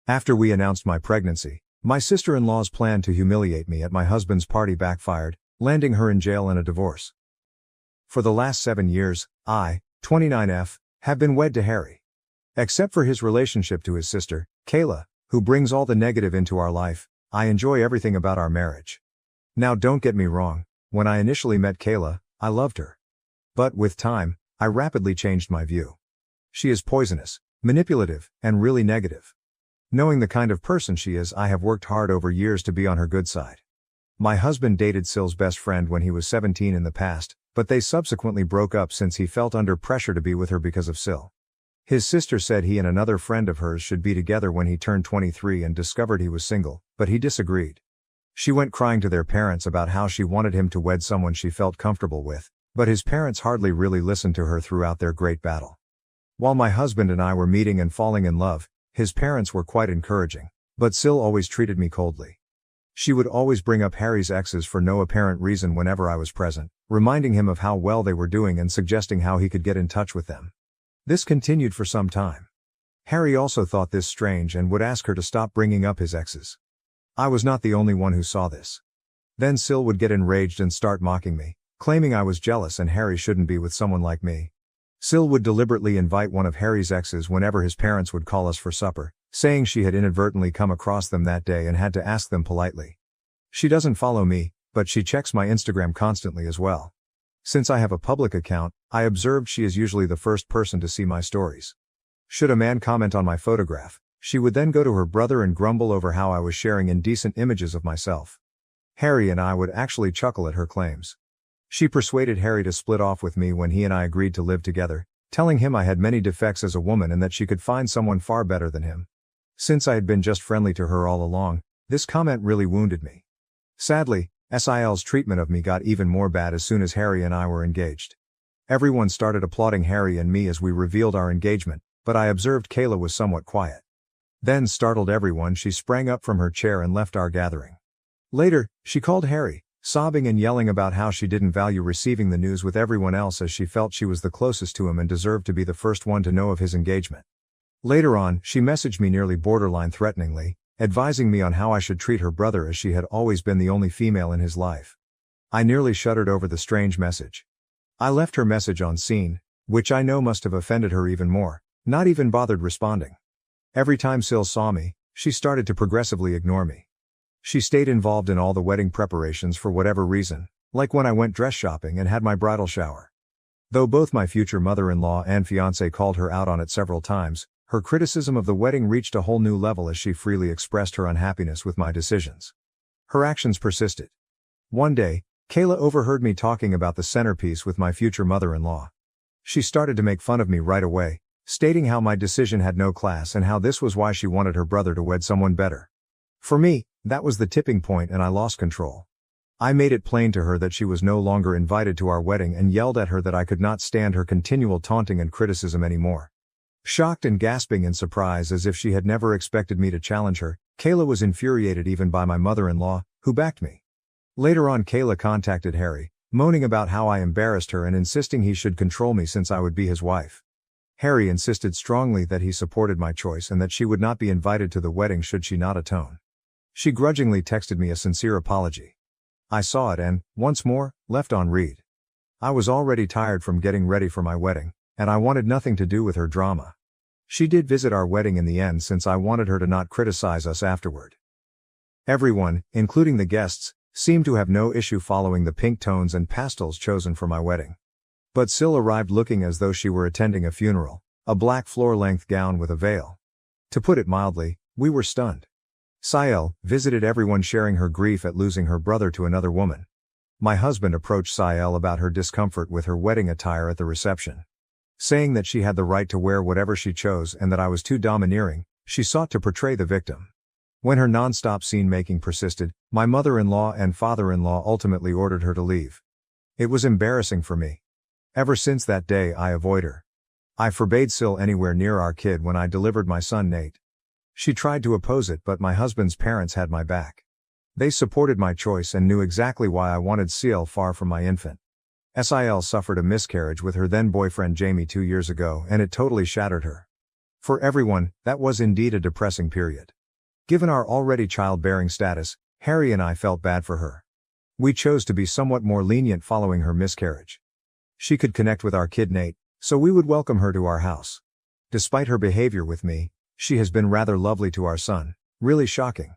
After we announced my pregnancy, my sister-in-law's plan to humiliate me at my husband's party backfired, landing her in jail and a divorce. For the last 7 years, I, 29F, have been wed to Harry. Except for his relationship to his sister, Kayla, who brings all the negative into our life, I enjoy everything about our marriage. Now don't get me wrong, when I initially met Kayla, I loved her. But with time, I rapidly changed my view. She is poisonous, manipulative, and really negative. Knowing the kind of person she is, I have worked hard over years to be on her good side. My husband dated Syl's best friend when he was 17 in the past, but they subsequently broke up since he felt under pressure to be with her because of Syl. His sister said he and another friend of hers should be together when he turned 23 and discovered he was single, but he disagreed. She went crying to their parents about how she wanted him to wed someone she felt comfortable with, but his parents hardly really listened to her throughout their great battle. While my husband and I were meeting and falling in love, his parents were quite encouraging, but Syl always treated me coldly. She would always bring up Harry's exes for no apparent reason whenever I was present, reminding him of how well they were doing and suggesting how he could get in touch with them. This continued for some time. Harry also thought this strange and would ask her to stop bringing up his exes. I was not the only one who saw this. Then Syl would get enraged and start mocking me, claiming I was jealous and Harry shouldn't be with someone like me. Syl would deliberately invite one of Harry's exes whenever his parents would call us for supper, saying she had inadvertently come across them that day and had to ask them politely. She doesn't follow me, but she checks my Instagram constantly as well. Since I have a public account, I observed she is usually the first person to see my stories. Should a man comment on my photograph, she would then go to her brother and grumble over how I was sharing indecent images of myself. Harry and I would actually chuckle at her claims. She persuaded Harry to split off with me when he and I agreed to live together, telling him I had many defects as a woman and that she could find someone far better than him. Since I had been just friendly to her all along, this comment really wounded me. Sadly, Sil's treatment of me got even more bad as soon as Harry and I were engaged. Everyone started applauding Harry and me as we revealed our engagement, but I observed Kayla was somewhat quiet. Then, startled everyone, she sprang up from her chair and left our gathering. Later, she called Harry, sobbing and yelling about how she didn't value receiving the news with everyone else as she felt she was the closest to him and deserved to be the first one to know of his engagement. Later on, she messaged me nearly borderline threateningly, advising me on how I should treat her brother as she had always been the only female in his life. I nearly shuddered over the strange message. I left her message on scene, which I know must have offended her even more, not even bothered responding. Every time Syl saw me, she started to progressively ignore me. She stayed involved in all the wedding preparations for whatever reason, like when I went dress shopping and had my bridal shower. Though both my future mother-in-law and fiancé called her out on it several times, her criticism of the wedding reached a whole new level as she freely expressed her unhappiness with my decisions. Her actions persisted. One day, Kayla overheard me talking about the centerpiece with my future mother-in-law. She started to make fun of me right away, stating how my decision had no class and how this was why she wanted her brother to wed someone better. For me, that was the tipping point and I lost control. I made it plain to her that she was no longer invited to our wedding and yelled at her that I could not stand her continual taunting and criticism anymore. Shocked and gasping in surprise as if she had never expected me to challenge her, Kayla was infuriated even by my mother-in-law, who backed me. Later on, Kayla contacted Harry, moaning about how I embarrassed her and insisting he should control me since I would be his wife. Harry insisted strongly that he supported my choice and that she would not be invited to the wedding should she not atone. She grudgingly texted me a sincere apology. I saw it and, once more, left on read. I was already tired from getting ready for my wedding, and I wanted nothing to do with her drama. She did visit our wedding in the end since I wanted her to not criticize us afterward. Everyone, including the guests, seemed to have no issue following the pink tones and pastels chosen for my wedding. But Syl arrived looking as though she were attending a funeral, a black floor-length gown with a veil. To put it mildly, we were stunned. Syl visited everyone sharing her grief at losing her brother to another woman. My husband approached Syl about her discomfort with her wedding attire at the reception. Saying that she had the right to wear whatever she chose and that I was too domineering, she sought to portray the victim. When her non-stop scene-making persisted, my mother-in-law and father-in-law ultimately ordered her to leave. It was embarrassing for me. Ever since that day I avoid her. I forbade Syl anywhere near our kid when I delivered my son Nate. She tried to oppose it but my husband's parents had my back. They supported my choice and knew exactly why I wanted Syl far from my infant. Syl suffered a miscarriage with her then boyfriend Jamie 2 years ago and it totally shattered her. For everyone, that was indeed a depressing period. Given our already childbearing status, Harry and I felt bad for her. We chose to be somewhat more lenient following her miscarriage. She could connect with our kid Nate, so we would welcome her to our house. Despite her behavior with me, she has been rather lovely to our son, really shocking.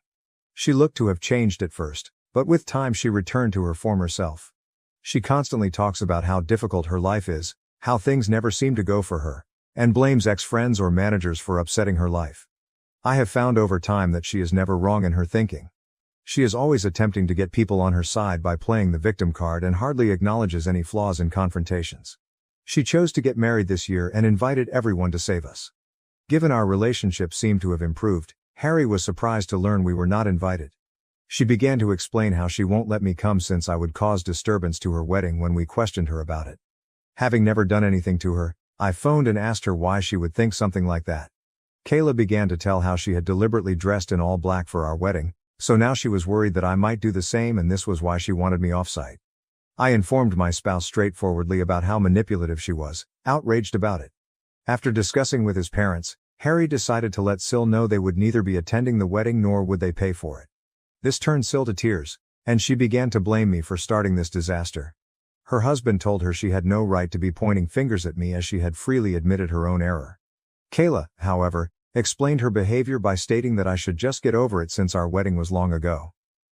She looked to have changed at first, but with time she returned to her former self. She constantly talks about how difficult her life is, how things never seem to go for her, and blames ex-friends or managers for upsetting her life. I have found over time that she is never wrong in her thinking. She is always attempting to get people on her side by playing the victim card and hardly acknowledges any flaws in confrontations. She chose to get married this year and invited everyone to save us. Given our relationship seemed to have improved, Harry was surprised to learn we were not invited. She began to explain how she won't let me come since I would cause disturbance to her wedding when we questioned her about it. Having never done anything to her, I phoned and asked her why she would think something like that. Kayla began to tell how she had deliberately dressed in all black for our wedding, so now she was worried that I might do the same and this was why she wanted me off-site. I informed my spouse straightforwardly about how manipulative she was, outraged about it. After discussing with his parents, Harry decided to let Sil know they would neither be attending the wedding nor would they pay for it. This turned Sil to tears, and she began to blame me for starting this disaster. Her husband told her she had no right to be pointing fingers at me as she had freely admitted her own error. Kayla, however, explained her behavior by stating that I should just get over it since our wedding was long ago.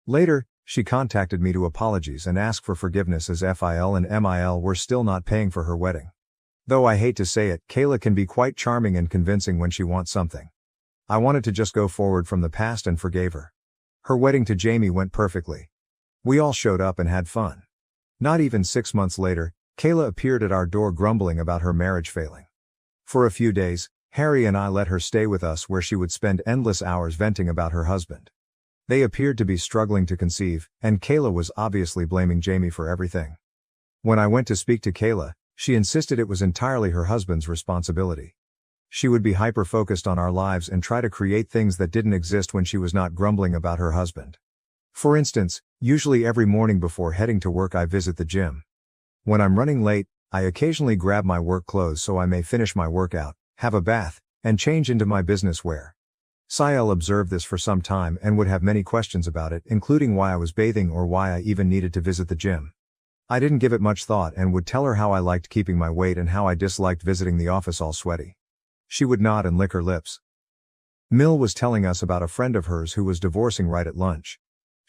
Later, she contacted me to apologize and ask for forgiveness as FIL and MIL were still not paying for her wedding. Though I hate to say it, Kayla can be quite charming and convincing when she wants something. I wanted to just go forward from the past and forgave her. Her wedding to Jamie went perfectly. We all showed up and had fun. Not even 6 months later, Kayla appeared at our door grumbling about her marriage failing. For a few days, Harry and I let her stay with us where she would spend endless hours venting about her husband. They appeared to be struggling to conceive, and Kayla was obviously blaming Jamie for everything. When I went to speak to Kayla, she insisted it was entirely her husband's responsibility. She would be hyper-focused on our lives and try to create things that didn't exist when she was not grumbling about her husband. For instance, usually every morning before heading to work I visit the gym. When I'm running late, I occasionally grab my work clothes so I may finish my workout, have a bath, and change into my business wear. Sael observed this for some time and would have many questions about it, including why I was bathing or why I even needed to visit the gym. I didn't give it much thought and would tell her how I liked keeping my weight and how I disliked visiting the office all sweaty. She would nod and lick her lips. Mill was telling us about a friend of hers who was divorcing right at lunch.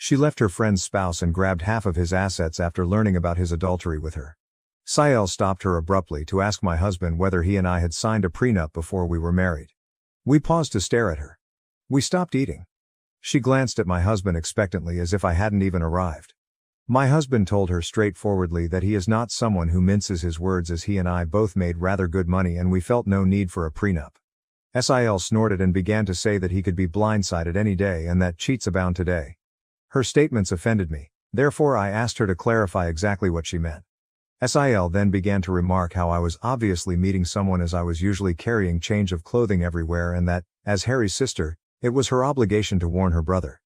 She left her friend's spouse and grabbed half of his assets after learning about his adultery with her. Sael stopped her abruptly to ask my husband whether he and I had signed a prenup before we were married. We paused to stare at her. We stopped eating. She glanced at my husband expectantly as if I hadn't even arrived. My husband told her straightforwardly that he is not someone who minces his words as he and I both made rather good money and we felt no need for a prenup. Sil snorted and began to say that he could be blindsided any day and that cheats abound today. Her statements offended me, therefore I asked her to clarify exactly what she meant. Sil then began to remark how I was obviously meeting someone as I was usually carrying change of clothing everywhere and that, as Harry's sister, it was her obligation to warn her brother.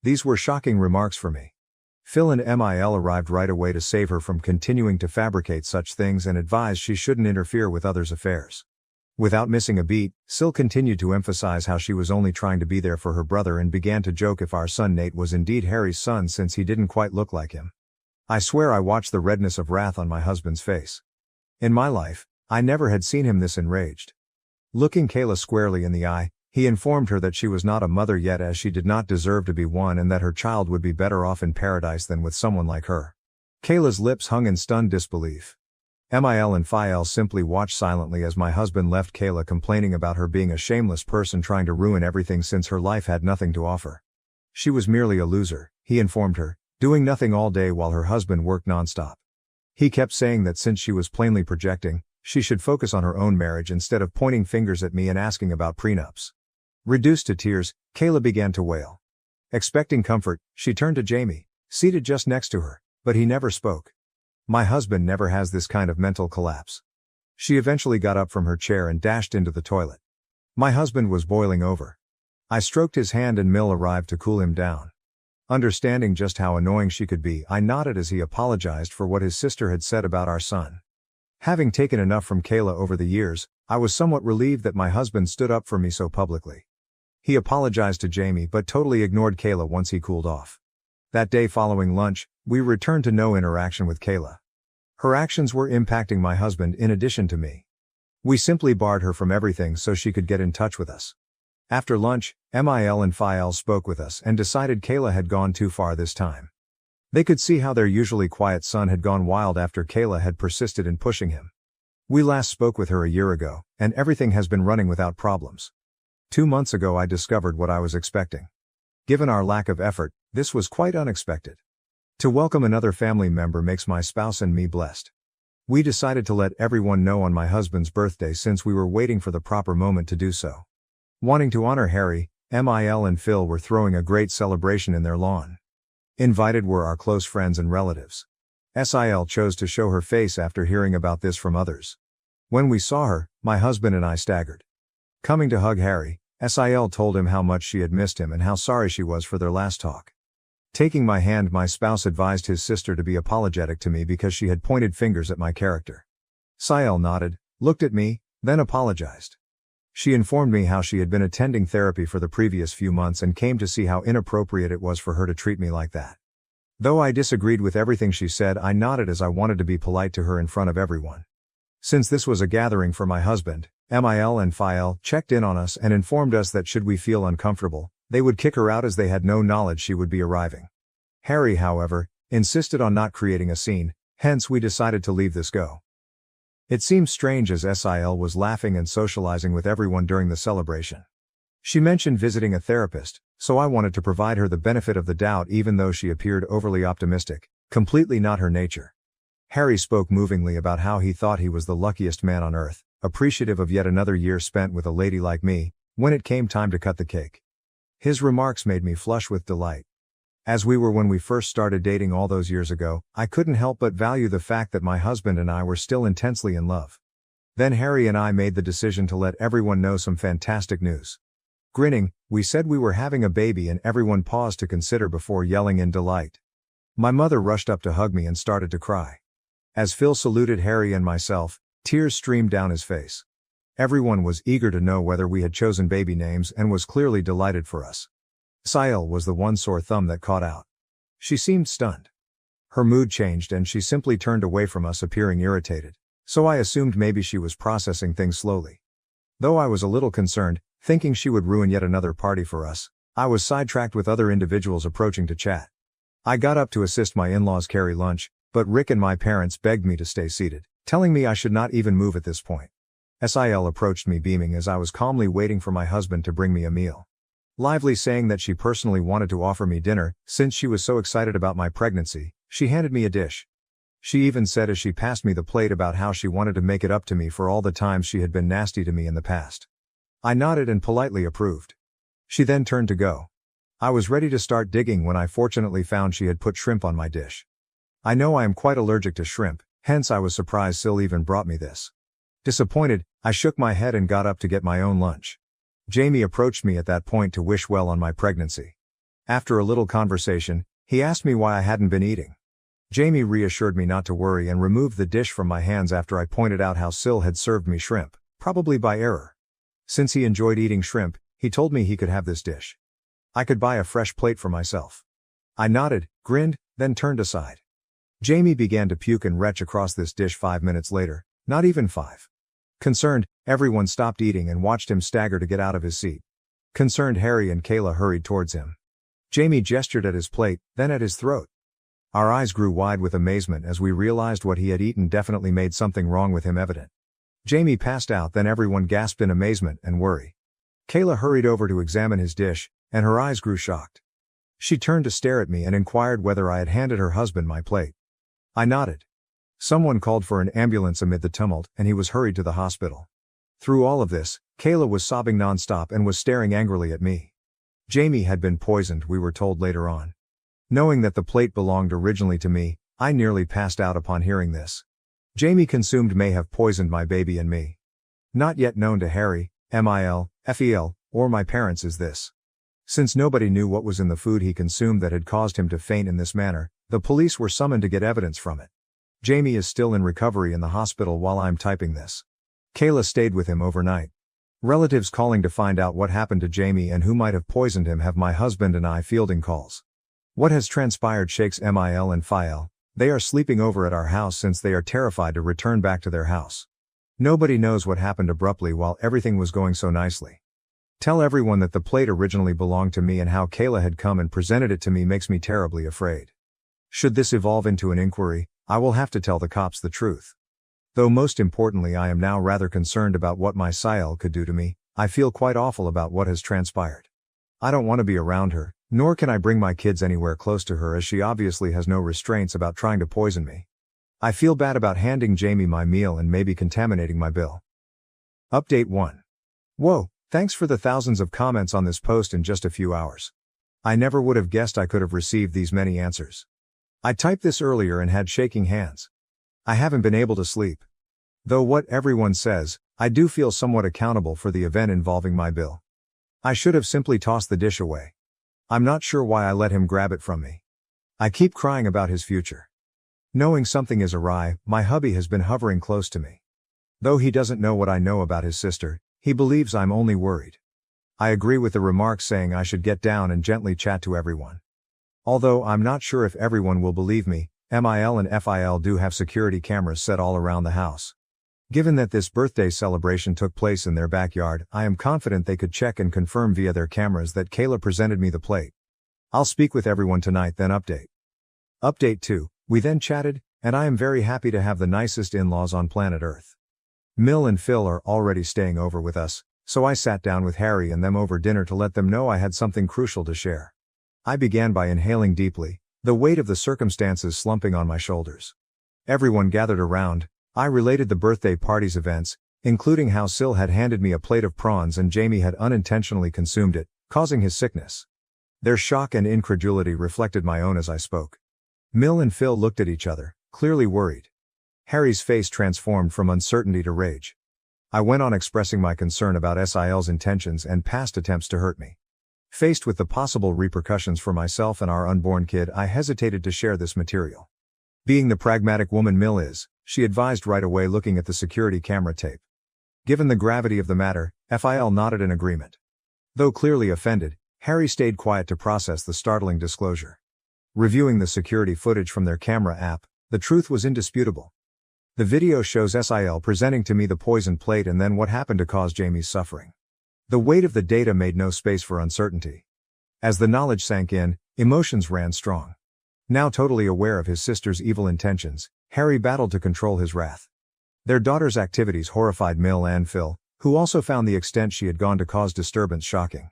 These were shocking remarks for me. Phil and MIL arrived right away to save her from continuing to fabricate such things and advised she shouldn't interfere with others' affairs. Without missing a beat, Sil continued to emphasize how she was only trying to be there for her brother and began to joke if our son Nate was indeed Harry's son since he didn't quite look like him. I swear I watched the redness of wrath on my husband's face. In my life, I never had seen him this enraged. Looking Kayla squarely in the eye, he informed her that she was not a mother yet as she did not deserve to be one and that her child would be better off in paradise than with someone like her. Kayla's lips hung in stunned disbelief. MIL and Phil simply watched silently as my husband left Kayla complaining about her being a shameless person trying to ruin everything since her life had nothing to offer. She was merely a loser, he informed her, doing nothing all day while her husband worked nonstop. He kept saying that since she was plainly projecting, she should focus on her own marriage instead of pointing fingers at me and asking about prenups. Reduced to tears, Kayla began to wail. Expecting comfort, she turned to Jamie, seated just next to her, but he never spoke. My husband never has this kind of mental collapse. She eventually got up from her chair and dashed into the toilet. My husband was boiling over. I stroked his hand and Mill arrived to cool him down. Understanding just how annoying she could be, I nodded as he apologized for what his sister had said about our son. Having taken enough from Kayla over the years, I was somewhat relieved that my husband stood up for me so publicly. He apologized to Jamie but totally ignored Kayla once he cooled off. That day following lunch, we returned to no interaction with Kayla. Her actions were impacting my husband in addition to me. We simply barred her from everything so she could get in touch with us. After lunch, Mil and Phil spoke with us and decided Kayla had gone too far this time. They could see how their usually quiet son had gone wild after Kayla had persisted in pushing him. We last spoke with her a year ago, and everything has been running without problems. 2 months ago I discovered what I was expecting. Given our lack of effort, this was quite unexpected. To welcome another family member makes my spouse and me blessed. We decided to let everyone know on my husband's birthday since we were waiting for the proper moment to do so. Wanting to honor Harry, Mil and Phil were throwing a great celebration in their lawn. Invited were our close friends and relatives. Sil chose to show her face after hearing about this from others. When we saw her, my husband and I staggered. Coming to hug Harry, Sil told him how much she had missed him and how sorry she was for their last talk. Taking my hand, my spouse advised his sister to be apologetic to me because she had pointed fingers at my character. Sil nodded, looked at me, then apologized. She informed me how she had been attending therapy for the previous few months and came to see how inappropriate it was for her to treat me like that. Though I disagreed with everything she said, I nodded as I wanted to be polite to her in front of everyone. Since this was a gathering for my husband, Mil and Phil checked in on us and informed us that should we feel uncomfortable, they would kick her out as they had no knowledge she would be arriving. Harry, however, insisted on not creating a scene, hence we decided to leave this go. It seemed strange as Sil was laughing and socializing with everyone during the celebration. She mentioned visiting a therapist, so I wanted to provide her the benefit of the doubt even though she appeared overly optimistic, completely not her nature. Harry spoke movingly about how he thought he was the luckiest man on earth, appreciative of yet another year spent with a lady like me, when it came time to cut the cake. His remarks made me flush with delight. As we were when we first started dating all those years ago, I couldn't help but value the fact that my husband and I were still intensely in love. Then Harry and I made the decision to let everyone know some fantastic news. Grinning, we said we were having a baby and everyone paused to consider before yelling in delight. My mother rushed up to hug me and started to cry. As Phil saluted Harry and myself, tears streamed down his face. Everyone was eager to know whether we had chosen baby names and was clearly delighted for us. Sil was the one sore thumb that caught out. She seemed stunned. Her mood changed and she simply turned away from us, appearing irritated, so I assumed maybe she was processing things slowly. Though I was a little concerned, thinking she would ruin yet another party for us, I was sidetracked with other individuals approaching to chat. I got up to assist my in-laws carry lunch, but Rick and my parents begged me to stay seated, telling me I should not even move at this point. Sil approached me beaming as I was calmly waiting for my husband to bring me a meal. Lively saying that she personally wanted to offer me dinner, since she was so excited about my pregnancy, she handed me a dish. She even said as she passed me the plate about how she wanted to make it up to me for all the times she had been nasty to me in the past. I nodded and politely approved. She then turned to go. I was ready to start digging when I fortunately found she had put shrimp on my dish. I know I am quite allergic to shrimp, hence I was surprised Sil even brought me this. Disappointed, I shook my head and got up to get my own lunch. Jamie approached me at that point to wish well on my pregnancy. After a little conversation, he asked me why I hadn't been eating. Jamie reassured me not to worry and removed the dish from my hands after I pointed out how Sil had served me shrimp, probably by error. Since he enjoyed eating shrimp, he told me he could have this dish. I could buy a fresh plate for myself. I nodded, grinned, then turned aside. Jamie began to puke and retch across this dish 5 minutes later, not even 5. Concerned, everyone stopped eating and watched him stagger to get out of his seat. Concerned Harry and Kayla hurried towards him. Jamie gestured at his plate, then at his throat. Our eyes grew wide with amazement as we realized what he had eaten definitely made something wrong with him evident. Jamie passed out, then everyone gasped in amazement and worry. Kayla hurried over to examine his dish, and her eyes grew shocked. She turned to stare at me and inquired whether I had handed her husband my plate. I nodded. Someone called for an ambulance amid the tumult, and he was hurried to the hospital. Through all of this, Kayla was sobbing nonstop and was staring angrily at me. Jamie had been poisoned, we were told later on. Knowing that the plate belonged originally to me, I nearly passed out upon hearing this. Jamie consumed may have poisoned my baby and me. Not yet known to Harry, Mil, Fel, or my parents is this. Since nobody knew what was in the food he consumed that had caused him to faint in this manner, the police were summoned to get evidence from it. Jamie is still in recovery in the hospital while I'm typing this. Kayla stayed with him overnight. Relatives calling to find out what happened to Jamie and who might have poisoned him have my husband and I fielding calls. What has transpired shakes Mil and Phil. They are sleeping over at our house since they are terrified to return back to their house. Nobody knows what happened abruptly while everything was going so nicely. Tell everyone that the plate originally belonged to me and how Kayla had come and presented it to me makes me terribly afraid. Should this evolve into an inquiry, I will have to tell the cops the truth. Though most importantly I am now rather concerned about what my Sil could do to me, I feel quite awful about what has transpired. I don't want to be around her, nor can I bring my kids anywhere close to her as she obviously has no restraints about trying to poison me. I feel bad about handing Jamie my meal and maybe contaminating my bill. Update 1. Whoa, thanks for the thousands of comments on this post in just a few hours. I never would have guessed I could have received these many answers. I typed this earlier and had shaking hands. I haven't been able to sleep. Though what everyone says, I do feel somewhat accountable for the event involving my bill. I should have simply tossed the dish away. I'm not sure why I let him grab it from me. I keep crying about his future. Knowing something is awry, my hubby has been hovering close to me. Though he doesn't know what I know about his sister, he believes I'm only worried. I agree with the remarks saying I should get down and gently chat to everyone. Although I'm not sure if everyone will believe me, Mil and Phil do have security cameras set all around the house. Given that this birthday celebration took place in their backyard, I am confident they could check and confirm via their cameras that Kayla presented me the plate. I'll speak with everyone tonight then update. Update 2, we then chatted, and I am very happy to have the nicest in-laws on planet Earth. Mil and Phil are already staying over with us, so I sat down with Harry and them over dinner to let them know I had something crucial to share. I began by inhaling deeply, the weight of the circumstances slumping on my shoulders. Everyone gathered around. I related the birthday party's events, including how Sil had handed me a plate of prawns and Jamie had unintentionally consumed it, causing his sickness. Their shock and incredulity reflected my own as I spoke. Mil and Phil looked at each other, clearly worried. Harry's face transformed from uncertainty to rage. I went on expressing my concern about Sil's intentions and past attempts to hurt me. Faced with the possible repercussions for myself and our unborn kid, I hesitated to share this material. Being the pragmatic woman Mil is, she advised right away looking at the security camera tape. Given the gravity of the matter, Phil nodded in agreement. Though clearly offended, Harry stayed quiet to process the startling disclosure. Reviewing the security footage from their camera app, the truth was indisputable. The video shows Sil presenting to me the poisoned plate and then what happened to cause Jamie's suffering. The weight of the data made no space for uncertainty. As the knowledge sank in, emotions ran strong. Now totally aware of his sister's evil intentions, Harry battled to control his wrath. Their daughter's activities horrified Mil and Phil, who also found the extent she had gone to cause disturbance shocking.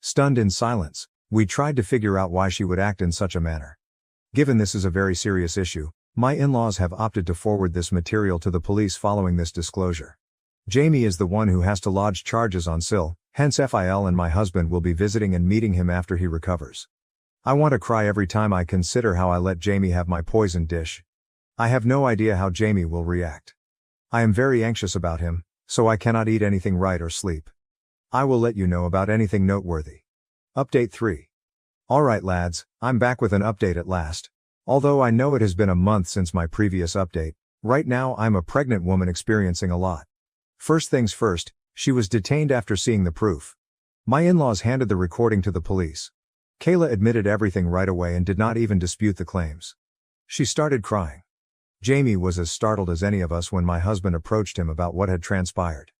Stunned in silence, we tried to figure out why she would act in such a manner. Given this is a very serious issue, my in-laws have opted to forward this material to the police following this disclosure. Jamie is the one who has to lodge charges on Sil, hence Phil and my husband will be visiting and meeting him after he recovers. I want to cry every time I consider how I let Jamie have my poisoned dish. I have no idea how Jamie will react. I am very anxious about him, so I cannot eat anything right or sleep. I will let you know about anything noteworthy. Update 3. Alright lads, I'm back with an update at last. Although I know it has been a month since my previous update, right now I'm a pregnant woman experiencing a lot. First things first, she was detained after seeing the proof. My in-laws handed the recording to the police. Kayla admitted everything right away and did not even dispute the claims. She started crying. Jamie was as startled as any of us when my husband approached him about what had transpired.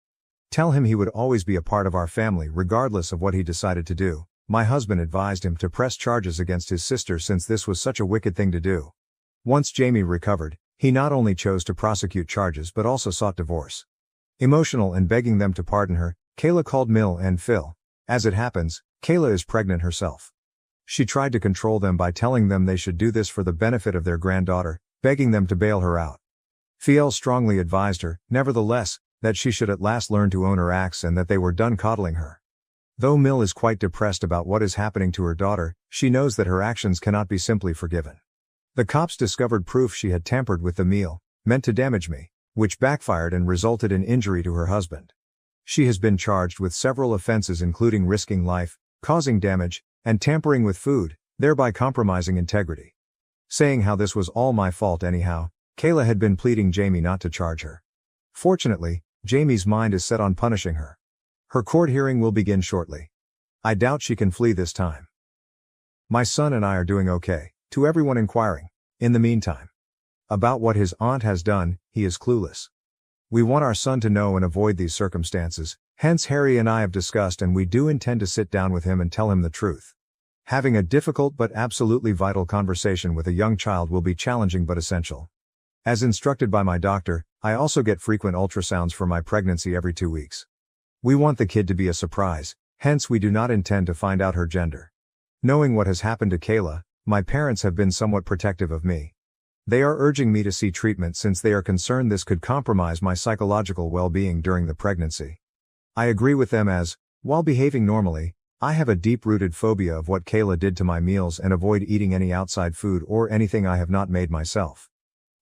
Tell him he would always be a part of our family regardless of what he decided to do. My husband advised him to press charges against his sister since this was such a wicked thing to do. Once Jamie recovered, he not only chose to prosecute charges but also sought divorce. Emotional and begging them to pardon her, Kayla called Mil and Phil. As it happens, Kayla is pregnant herself. She tried to control them by telling them they should do this for the benefit of their granddaughter, begging them to bail her out. Phil strongly advised her, nevertheless, that she should at last learn to own her acts and that they were done coddling her. Though Mil is quite depressed about what is happening to her daughter, she knows that her actions cannot be simply forgiven. The cops discovered proof she had tampered with the meal, meant to damage me, which backfired and resulted in injury to her husband. She has been charged with several offenses including risking life, causing damage, and tampering with food, thereby compromising integrity. Saying how this was all my fault anyhow, Kayla had been pleading Jamie not to charge her. Fortunately, Jamie's mind is set on punishing her. Her court hearing will begin shortly. I doubt she can flee this time. My son and I are doing okay, to everyone inquiring. In the meantime, about what his aunt has done, he is clueless. We want our son to know and avoid these circumstances, hence Harry and I have discussed and we do intend to sit down with him and tell him the truth. Having a difficult but absolutely vital conversation with a young child will be challenging but essential. As instructed by my doctor, I also get frequent ultrasounds for my pregnancy every 2 weeks. We want the kid to be a surprise, hence we do not intend to find out her gender. Knowing what has happened to Kayla, my parents have been somewhat protective of me. They are urging me to see treatment since they are concerned this could compromise my psychological well-being during the pregnancy. I agree with them as, while behaving normally, I have a deep-rooted phobia of what Kayla did to my meals and avoid eating any outside food or anything I have not made myself.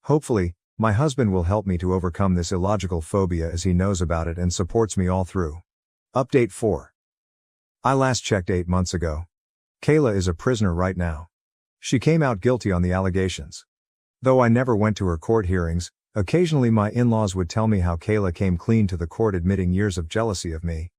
Hopefully, my husband will help me to overcome this illogical phobia as he knows about it and supports me all through. Update 4. I last checked 8 months ago. Kayla is a prisoner right now. She came out guilty on the allegations. Though I never went to her court hearings, occasionally my in-laws would tell me how Kayla came clean to the court admitting years of jealousy of me.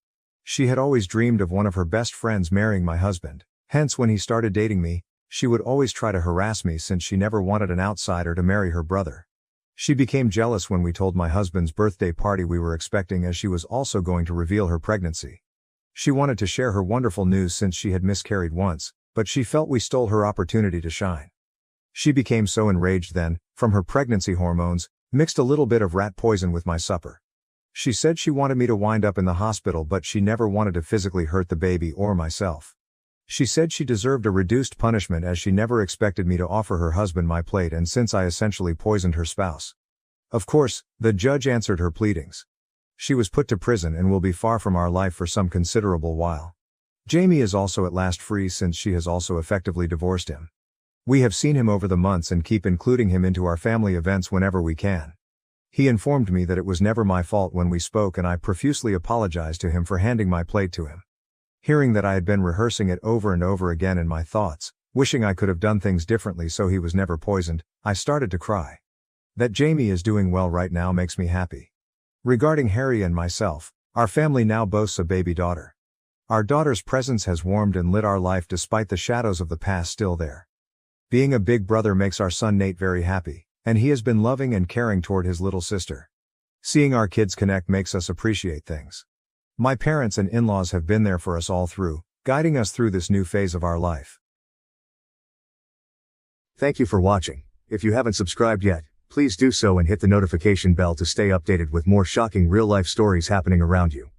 She had always dreamed of one of her best friends marrying my husband, hence when he started dating me, she would always try to harass me since she never wanted an outsider to marry her brother. She became jealous when we told my husband's birthday party we were expecting as she was also going to reveal her pregnancy. She wanted to share her wonderful news since she had miscarried once, but she felt we stole her opportunity to shine. She became so enraged then, from her pregnancy hormones, mixed a little bit of rat poison with my supper. She said she wanted me to wind up in the hospital but she never wanted to physically hurt the baby or myself. She said she deserved a reduced punishment as she never expected me to offer her husband my plate and since I essentially poisoned her spouse. Of course, the judge answered her pleadings. She was put to prison and will be far from our life for some considerable while. Jamie is also at last free since she has also effectively divorced him. We have seen him over the months and keep including him into our family events whenever we can. He informed me that it was never my fault when we spoke and I profusely apologized to him for handing my plate to him. Hearing that I had been rehearsing it over and over again in my thoughts, wishing I could have done things differently so he was never poisoned, I started to cry. That Jamie is doing well right now makes me happy. Regarding Harry and myself, our family now boasts a baby daughter. Our daughter's presence has warmed and lit our life despite the shadows of the past still there. Being a big brother makes our son Nate very happy, and he has been loving and caring toward his little sister. Seeing our kids connect makes us appreciate things. My parents and in-laws have been there for us all through, guiding us through this new phase of our life. Thank you for watching. If you haven't subscribed yet, please do so and hit the notification bell to stay updated with more shocking real-life stories happening around you.